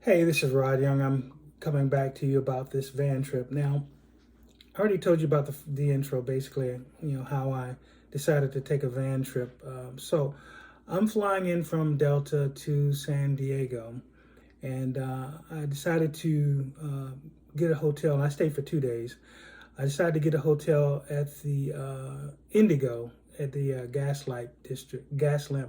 Hey, this is Rod Young. I'm coming back to you about this van trip. Now, I already told you about the intro, basically, how I decided to take a van trip. So I'm flying in from Delta to San Diego, and I decided to get a hotel. I stayed for 2 days. I decided to get a hotel at the Indigo at the Gas Lamp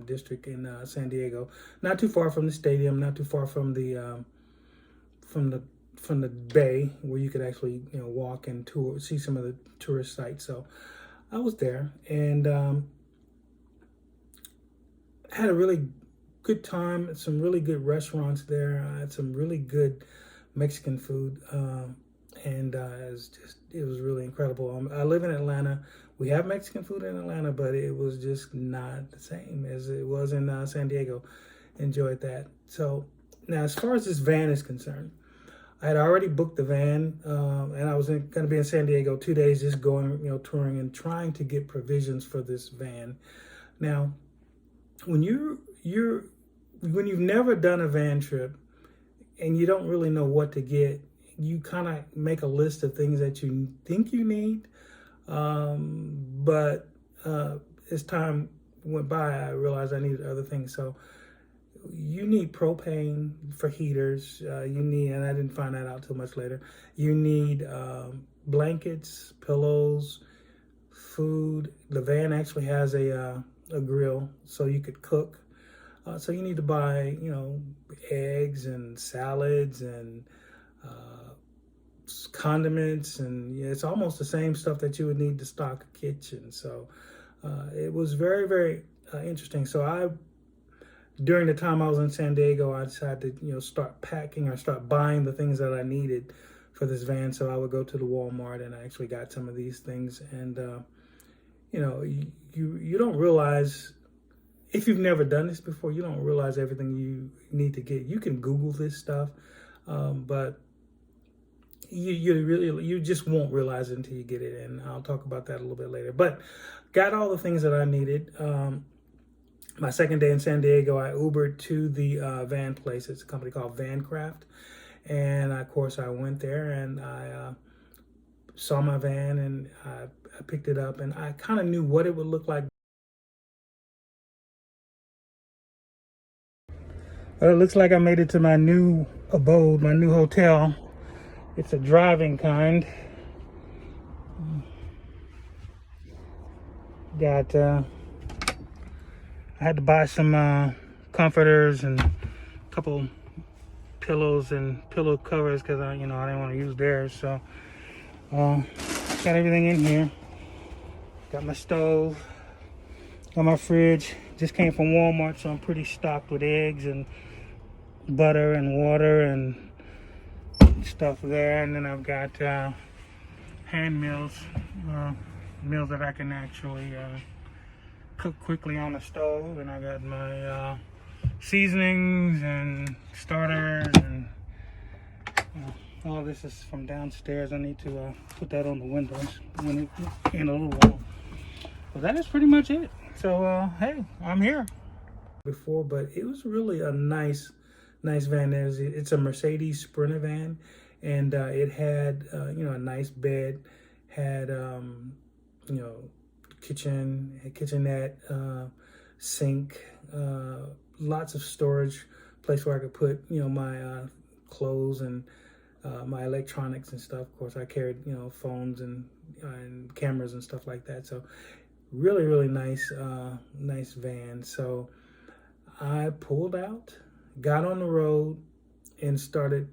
District in San Diego. Not too far from the stadium, not too far from from the from the bay where you could actually walk and tour, see some of the tourist sites. So I was there and had a really good time. Some really good restaurants there. I had some really good Mexican food, and it was really incredible. I live in Atlanta. We have Mexican food in Atlanta, but it was just not the same as it was in San Diego. Enjoyed that. So now, as far as this van is concerned, I had already booked the van, and I was going to be in San Diego 2 days, just going, touring and trying to get provisions for this van. Now, when when you've never done a van trip and you don't really know what to get, you kind of make a list of things that you think you need, but as time went by, I realized I needed other things. So you need propane for heaters. And I didn't find that out till much later. You need blankets, pillows, food. The van actually has a grill, so you could cook. So you need to buy, eggs and salads and condiments, and it's almost the same stuff that you would need to stock a kitchen. So it was very, very interesting. So during the time I was in San Diego, I decided to, start packing or start buying the things that I needed for this van. So I would go to the Walmart and I actually got some of these things. And, you don't realize, if you've never done this before, you don't realize everything you need to get. You can Google this stuff, but you just won't realize it until you get it. And I'll talk about that a little bit later. But got all the things that I needed. My second day in San Diego, I Ubered to the van place. It's a company called VanCraft. And of course, I went there and I saw my van and I picked it up, and I kind of knew what it would look like. Well, it looks like I made it to my new abode, my new hotel. It's a driving kind. I had to buy some comforters and a couple pillows and pillow covers because I didn't want to use theirs. So got everything in here. Got my stove, got my fridge. Just came from Walmart, so I'm pretty stocked with eggs and butter and water and stuff there. And then I've got hand meals, meals that I can actually cook quickly on the stove. And I got my seasonings and starters, and all this is from downstairs. I need to put that on the windows in a little while. But that is pretty much it. So hey, I'm here. Before, but it was really a nice van. It's a Mercedes Sprinter van, and it had a nice bed, had kitchenette, sink, lots of storage, place where I could put my clothes and my electronics and stuff. Of course, I carried phones and cameras and stuff like that. So really nice van. So I pulled out, got on the road, and started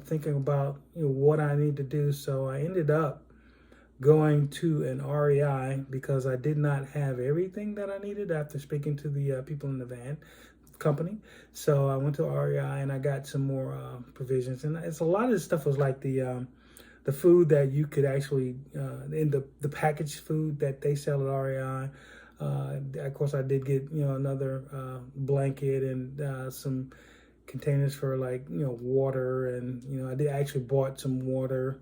thinking about what I need to do. So I ended up going to an REI because I did not have everything that I needed after speaking to the people in the van. company. So I went to REI and I got some more provisions. And it's a lot of this stuff was like the food that you could actually in the packaged food that they sell at REI. Of course, I did get another blanket and some containers for like water, and I did actually bought some water.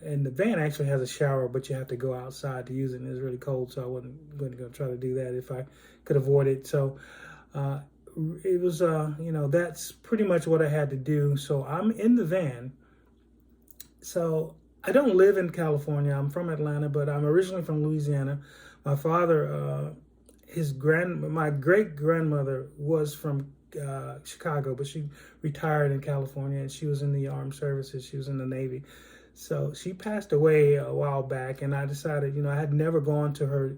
And the van actually has a shower, but you have to go outside to use it, and it's really cold, so I wasn't going to try to do that if I could avoid it. So it was, that's pretty much what I had to do. So I'm in the van. So I don't live in California. I'm from Atlanta, but I'm originally from Louisiana. My father, my great grandmother was from Chicago, but she retired in California, and she was in the armed services. She was in the Navy. So she passed away a while back, and I decided, I had never gone to her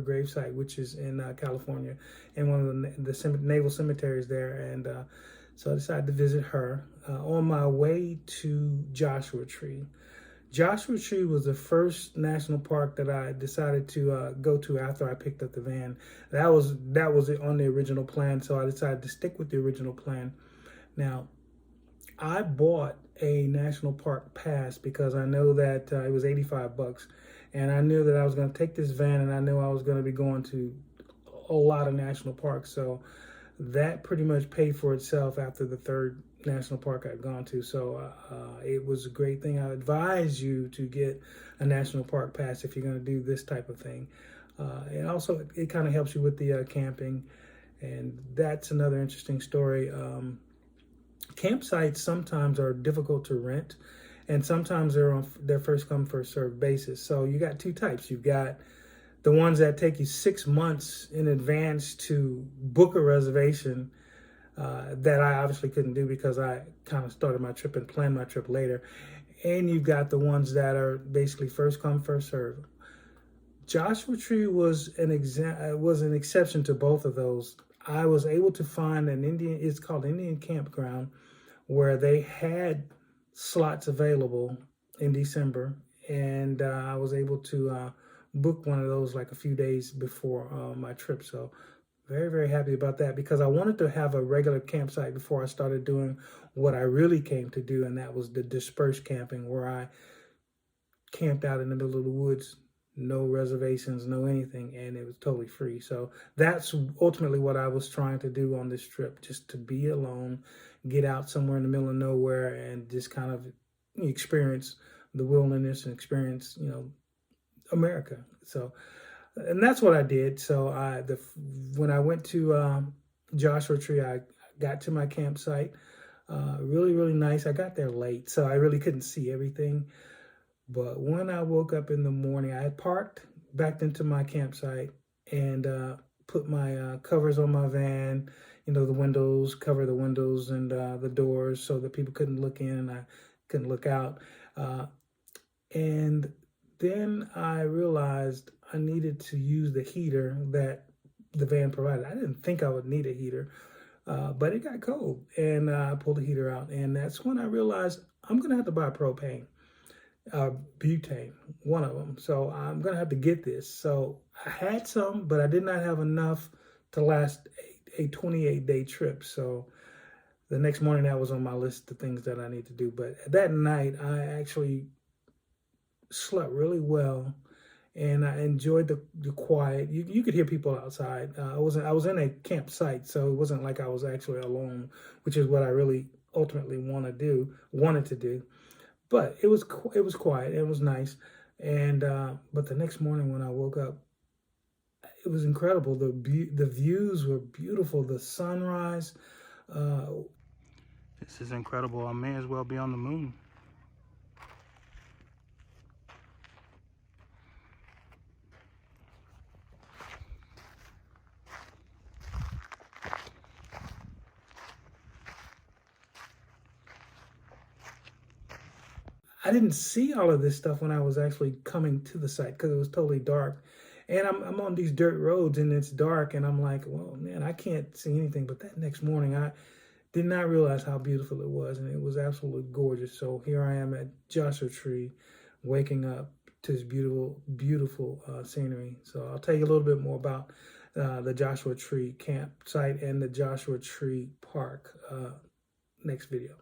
gravesite, which is in California, in one of the naval cemeteries there. And so I decided to visit her on my way to Joshua Tree. Joshua Tree was the first national park that I decided to go to after I picked up the van. That was on the original plan, so I decided to stick with the original plan. Now, I bought a national park pass because I know that it was $85, and I knew that I was going to take this van, and I knew I was going to be going to a lot of national parks. So that pretty much paid for itself after the third national park I'd gone to. So it was a great thing. I advise you to get a national park pass if you're going to do this type of thing. And also, it kind of helps you with the camping, and that's another interesting story. Campsites sometimes are difficult to rent, and sometimes they're on their first come first served basis. So you got two types. You've got the ones that take you 6 months in advance to book a reservation, that I obviously couldn't do because I kind of started my trip and planned my trip later. And you've got the ones that are basically first come first served. Joshua Tree was an exception to both of those. I was able to find it's called Indian Campground, where they had slots available in December, and I was able to book one of those like a few days before my trip. So very, very happy about that, because I wanted to have a regular campsite before I started doing what I really came to do, and that was the dispersed camping, where I camped out in the middle of the woods, no reservations, no anything, and it was totally free. So that's ultimately what I was trying to do on this trip, just to be alone, get out somewhere in the middle of nowhere, and just kind of experience the wilderness and experience, America. So, and that's what I did. So when I went to Joshua Tree, I got to my campsite. Really, really nice. I got there late, so I really couldn't see everything. But when I woke up in the morning, I had parked, backed into my campsite, and put my covers on my van, the windows, cover the windows and the doors so that people couldn't look in and I couldn't look out. And then I realized I needed to use the heater that the van provided. I didn't think I would need a heater, but it got cold, and I pulled the heater out. And that's when I realized I'm going to have to buy propane. Butane, one of them. So I'm gonna have to get this. So I had some, but I did not have enough to last a 28-day trip. So the next morning, that was on my list of things that I need to do. But that night, I actually slept really well, and I enjoyed the quiet. You could hear people outside. I was in a campsite, so it wasn't like I was actually alone, which is what I really ultimately wanted to do. But it was quiet. It was nice, and but the next morning when I woke up, it was incredible. The views were beautiful. The sunrise. This is incredible. I may as well be on the moon. I didn't see all of this stuff when I was actually coming to the site because it was totally dark. And I'm on these dirt roads and it's dark, and I'm like, well, man, I can't see anything. But that next morning, I did not realize how beautiful it was, and it was absolutely gorgeous. So here I am at Joshua Tree, waking up to this beautiful, beautiful scenery. So I'll tell you a little bit more about the Joshua Tree campsite and the Joshua Tree Park next video.